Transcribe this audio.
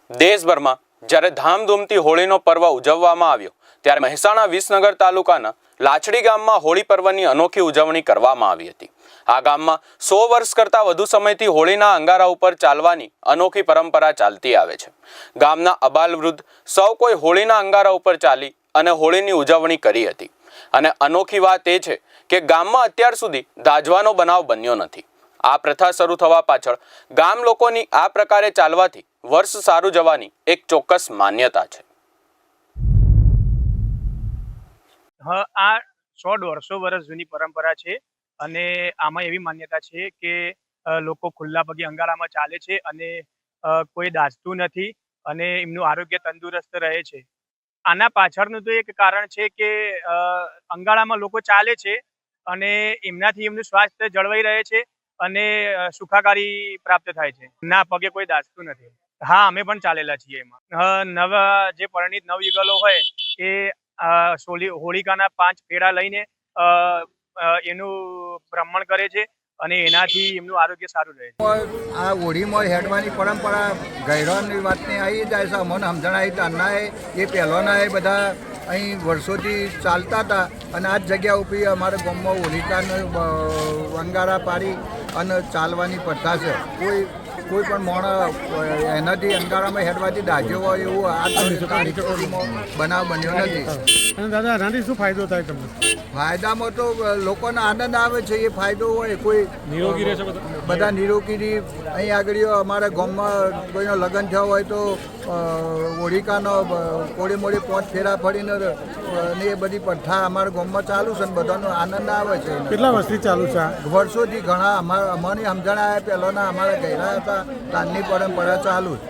દેશભરમાં જ્યારે ધામધૂમથી હોળીનો પર્વ ઉજવવામાં આવ્યો ત્યારે મહેસાણા વિસનગર તાલુકાના લાછડી ગામમાં હોળી પર્વની અનોખી ઉજવણી કરવામાં આવી હતી। આ ગામમાં 100 વર્ષ કરતાં વધુ સમયથી હોળીના અંગારા ઉપર ચાલવાની અનોખી પરંપરા ચાલતી આવે છે। ગામના અબાલ વૃદ્ધ સૌ કોઈ હોળીના અંગારા ઉપર ચાલી અને હોળીની ઉજવણી કરી હતી અને અનોખી વાત એ છે કે ગામમાં અત્યાર સુધી દાઝવાનો બનાવ બન્યો નથી। આ પ્રથા શરૂ થવા પાછળ ગામ લોકોની આ પ્રકારે ચાલવાથી વર્ષ સારું જવાની એક ચોક્કસ માન્યતા છે। આ 100-150 વર્ષ જૂની પરંપરા છે અને આમાં એવી માન્યતા છે કે લોકો ખુલ્લા પગે અંગારામાં ચાલે છે અને કોઈ દાઝતું નથી અને એમનું આરોગ્ય તંદુરસ્ત રહે છે। આના પાછળનું તો એક કારણ છે કે અંગારામાં લોકો ચાલે છે અને એમનાથી એમનું સ્વાસ્થ્ય જળવાઈ રહે છે અને સુખાકારી પ્રાપ્ત થાય છે। ના પગે કોઈ દાઝતું નથી। હા, અમે પણ ચાલેલા છીએ। એમાં નવા જે પરિણીત નવયુગલો હોય એ હોળિકાના 5 ફેરા લઈને એનું ભ્રમણ કરે છે અને એનાથી એમનું આરોગ્ય સારું રહે છે। આ હોળીમાં હેડવાની પરંપરા ગયરાની વાતની આવી જાય છે। અમને સમજણ આવી ત્યારના એ પહેલોના એ બધા અહીં વર્ષોથી ચાલતા હતા અને આ જ જગ્યા ઉપર અમારા ગામમાં હોલિકાને અંગારા પાડી અને ચાલવાની પ્રથા છે। કોઈ પણ માણસ એનાથી અંગારામાં હેડવાથી દાઝ્યો હોય એવું આ તારીખોમાં બનાવ બન્યો નથી। અને દાદા આનાથી શું ફાયદો થાય તમને? ફાયદામાં તો લોકોને આનંદ આવે છે એ ફાયદો હોય। કોઈ નિરોગી રહે છે બધા નિરોગી અહીં આગળ અમારા ગામમાં કોઈનો લગ્ન થયો હોય તો હોળિકાનો કોળી મોડી 5 ફેરા ફરીને ને એ બધી પ્રથા અમારા ગામમાં ચાલુ છે ને બધાનો આનંદ આવે છે। કેટલા વર્ષથી ચાલુ છે? વર્ષોથી ઘણા અમારી સમજણ આવ્યા પહેલાંના અમારા ગયરા હતા ત્યારની પરંપરા ચાલુ છે।